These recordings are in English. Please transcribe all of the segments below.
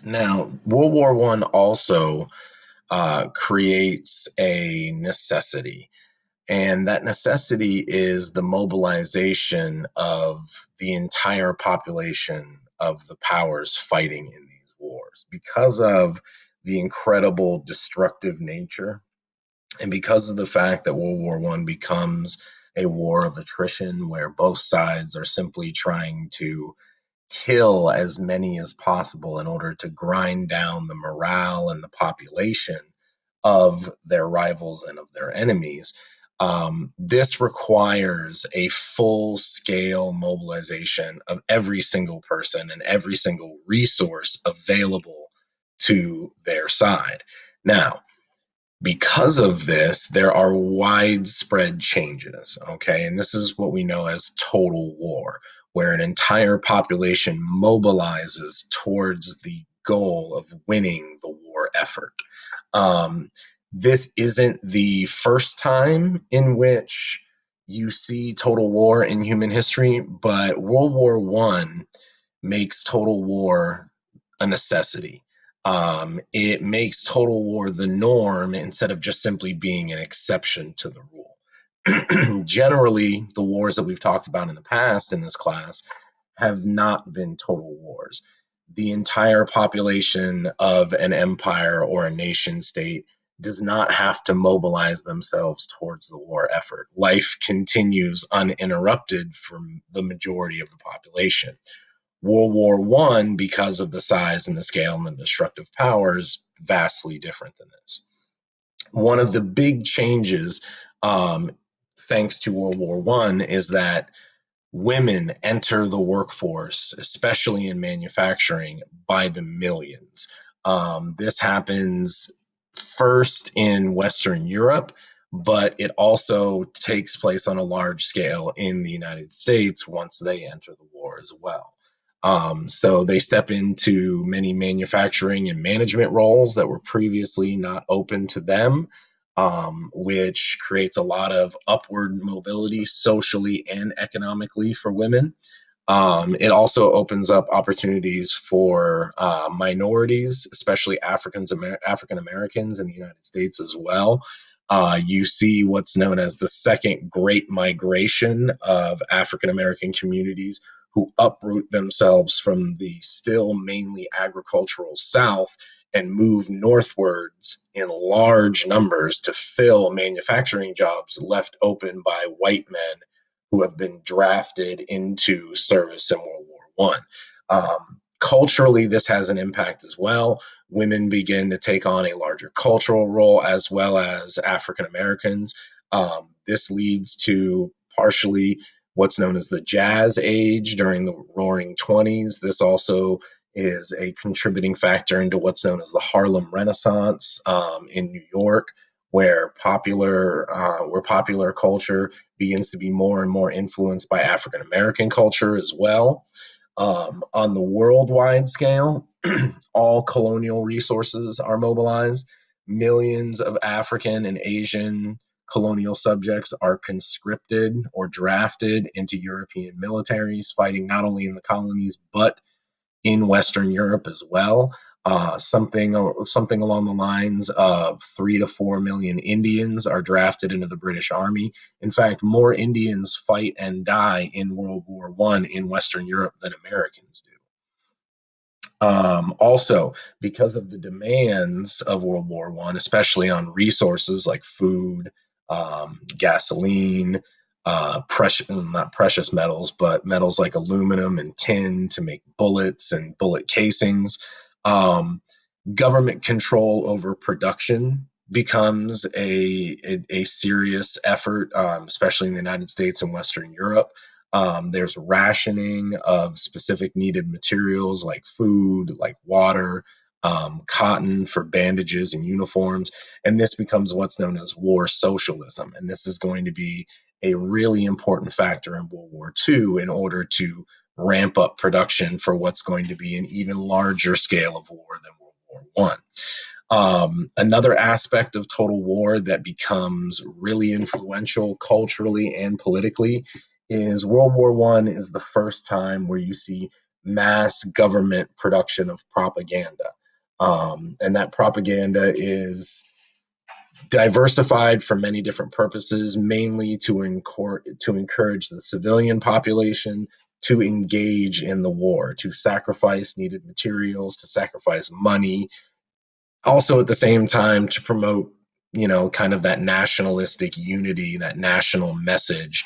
Now, World War One also creates a necessity, and that necessity is the mobilization of the entire population of the powers fighting in these wars because of the incredible destructive nature, and because of the fact that World War One becomes a war of attrition where both sides are simply trying to kill as many as possible in order to grind down the morale and the population of their rivals and of their enemies. This requires a full scale mobilization of every single person and every single resource available to their side. Now, because of this, there are widespread changes. Okay. And this is what we know as total war, where an entire population mobilizes towards the goal of winning the war effort. Um, this isn't the first time in which you see total war in human history, but World War One makes total war a necessity. It makes total war the norm instead of just simply being an exception to the rule. Generally, the wars that we've talked about in the past in this class have not been total wars. The entire population of an empire or a nation state does not have to mobilize themselves towards the war effort. Life continues uninterrupted for the majority of the population. World War One, because of the size and the scale and the destructive powers, vastly different than this. One of the big changes, thanks to World War One, is that women enter the workforce, especially in manufacturing, by the millions. This happens first in Western Europe, but it also takes place on a large scale in the United States once they enter the war as well. So they step into many manufacturing and management roles that were previously not open to them, which creates a lot of upward mobility socially and economically for women. It also opens up opportunities for minorities, especially African Americans in the United States as well. You see what's known as the second great migration of African American communities who uproot themselves from the still mainly agricultural South and move northwards in large numbers to fill manufacturing jobs left open by white men who have been drafted into service in World War One. Culturally, this has an impact as well. Women begin to take on a larger cultural role as well as African Americans. This leads to partially what's known as the Jazz Age during the Roaring Twenties. This also is a contributing factor into what's known as the Harlem Renaissance in New York, where popular culture begins to be more and more influenced by African American culture as well. On the worldwide scale, all colonial resources are mobilized. Millions of African and Asian colonial subjects are conscripted or drafted into European militaries, fighting not only in the colonies but in Western Europe as well. Something along the lines of 3 to 4 million Indians are drafted into the British Army. In fact, more Indians fight and die in World War One in Western Europe than Americans do. Also, because of the demands of World War One, especially on resources like food, gasoline, not precious metals, but metals like aluminum and tin to make bullets and bullet casings. Um, Government control over production becomes a serious effort, especially in the United States and Western Europe. There's rationing of specific needed materials like food, like water, cotton for bandages and uniforms. And this becomes what's known as war socialism. And this is going to be a really important factor in World War II in order to ramp up production for what's going to be an even larger scale of war than World War One. Another aspect of total war that becomes really influential culturally and politically is World War One is the first time where you see mass government production of propaganda. And that propaganda is diversified for many different purposes, mainly to encourage the civilian population to engage in the war, to sacrifice needed materials, to sacrifice money, also at the same time to promote, kind of that nationalistic unity, that national message,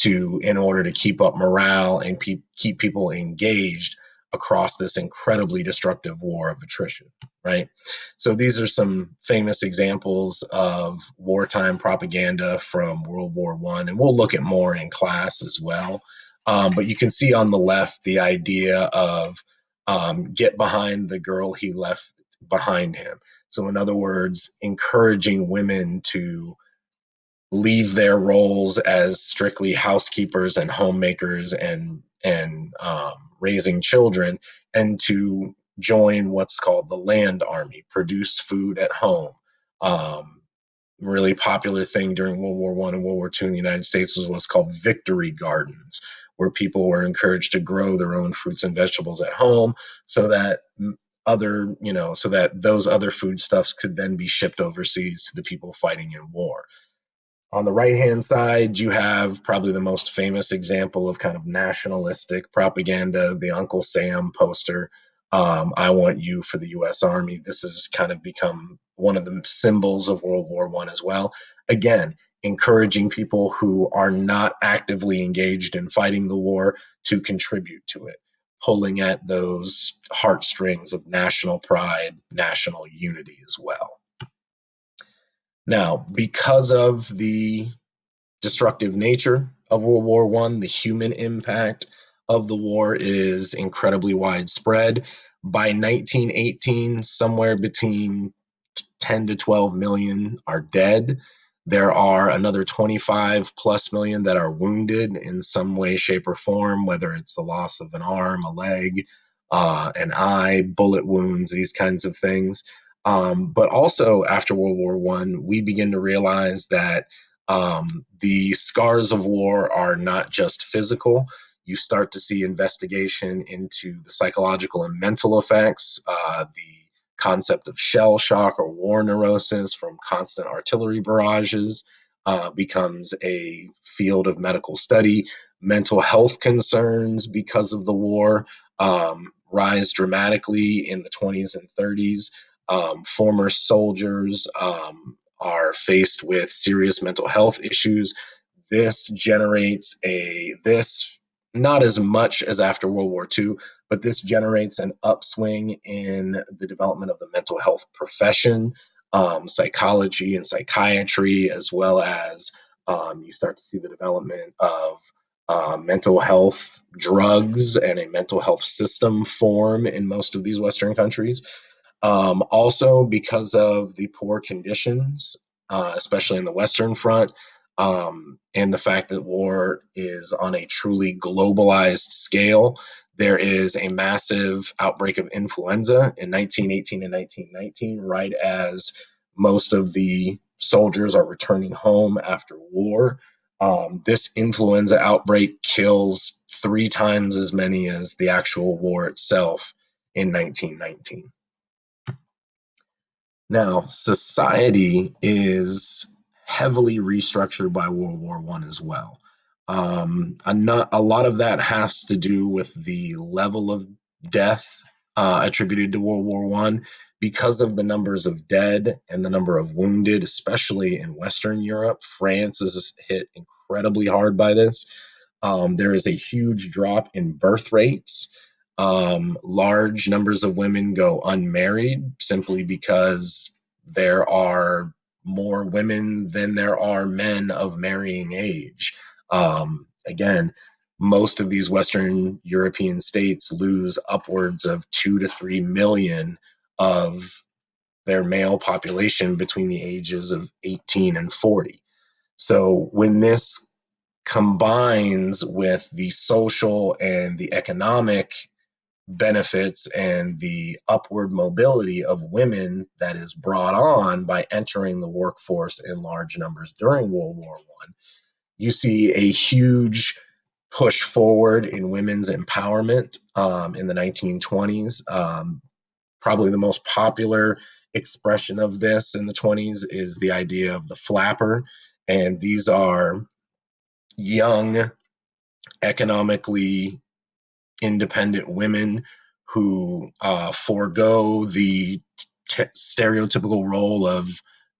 in order to keep up morale and keep people engaged across this incredibly destructive war of attrition, right? So these are some famous examples of wartime propaganda from World War One, and we'll look at more in class as well. But you can see on the left the idea of get behind the girl he left behind him. So, in other words, encouraging women to leave their roles as strictly housekeepers and homemakers and raising children, and to join what's called the land army, produce food at home. Really popular thing during World War One and World War Two in the United States was what's called victory gardens, where people were encouraged to grow their own fruits and vegetables at home, so that so that those other foodstuffs could then be shipped overseas to the people fighting in war. On the right-hand side, you have probably the most famous example of kind of nationalistic propaganda, the Uncle Sam poster. I want you for the U.S. Army. This has kind of become one of the symbols of World War One as well. Again, encouraging people who are not actively engaged in fighting the war to contribute to it, pulling at those heartstrings of national pride, national unity as well. Now, because of the destructive nature of World War One, the human impact of the war is incredibly widespread. By 1918, somewhere between 10 to 12 million are dead. There are another 25 plus million that are wounded in some way, shape, or form, whether it's the loss of an arm, a leg, an eye, bullet wounds, these kinds of things. But also after World War One, we begin to realize that the scars of war are not just physical. You start to see investigation into the psychological and mental effects, the concept of shell shock or war neurosis from constant artillery barrages becomes a field of medical study. Mental health concerns because of the war rise dramatically in the 20s and 30s. Former soldiers are faced with serious mental health issues. This generates not as much as after World War II, but this generates an upswing in the development of the mental health profession, psychology and psychiatry, as well as you start to see the development of mental health drugs and a mental health system form in most of these Western countries. Also, because of the poor conditions, especially in the Western Front, and the fact that war is on a truly globalized scale, there is a massive outbreak of influenza in 1918 and 1919, right as most of the soldiers are returning home after war. This influenza outbreak kills 3 times as many as the actual war itself in 1919. Now, society is heavily restructured by World War One as well. A lot of that has to do with the level of death attributed to World War One because of the numbers of dead and the number of wounded, especially in Western Europe. France is hit incredibly hard by this. There is a huge drop in birth rates. Large numbers of women go unmarried simply because there are more women than there are men of marrying age. Again, most of these Western European states lose upwards of 2 to 3 million of their male population between the ages of 18 and 40. So when this combines with the social and the economic benefits and the upward mobility of women that is brought on by entering the workforce in large numbers during World War One, you see a huge push forward in women's empowerment in the 1920s. Probably the most popular expression of this in the 20s is the idea of the flapper. And these are young, economically independent women who forego the stereotypical role of,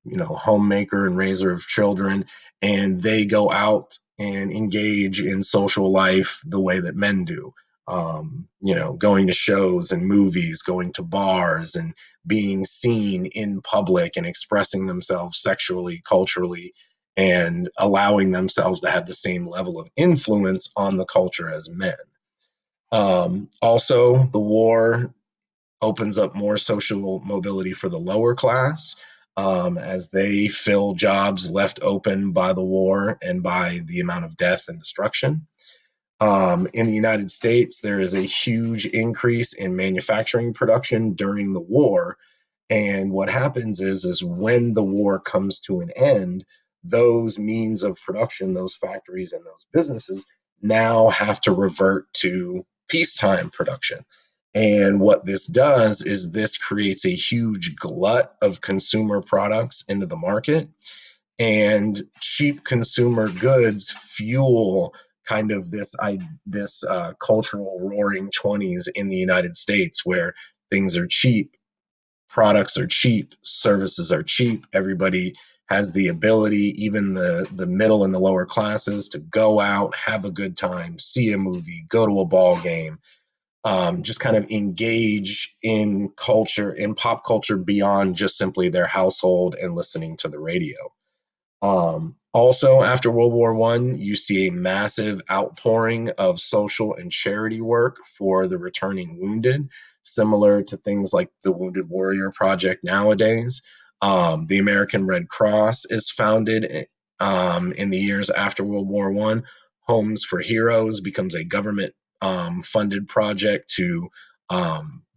homemaker and raiser of children, and they go out and engage in social life the way that men do. Going to shows and movies, going to bars, and being seen in public and expressing themselves sexually, culturally, and allowing themselves to have the same level of influence on the culture as men. Also, the war opens up more social mobility for the lower class as they fill jobs left open by the war and by the amount of death and destruction. In the United States, there is a huge increase in manufacturing production during the war. And what happens is when the war comes to an end, those means of production, those factories and those businesses now have to revert to peacetime production. And what this does is this creates a huge glut of consumer products into the market, and cheap consumer goods fuel kind of this cultural roaring 20s in the United States, where things are cheap, products are cheap, services are cheap. Everybody has the ability, even the middle and the lower classes, to go out, have a good time, see a movie, go to a ball game, just kind of engage in culture, in pop culture, beyond just simply their household and listening to the radio. Also, after World War I, you see a massive outpouring of social and charity work for the returning wounded, similar to things like the Wounded Warrior Project nowadays. The American Red Cross is founded in the years after World War I. Homes for Heroes becomes a government funded project to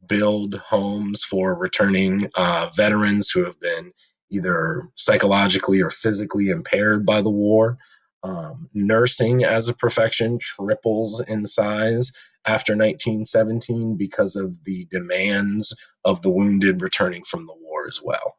build homes for returning veterans who have been either psychologically or physically impaired by the war. Nursing as a profession triples in size after 1917 because of the demands of the wounded returning from the war as well.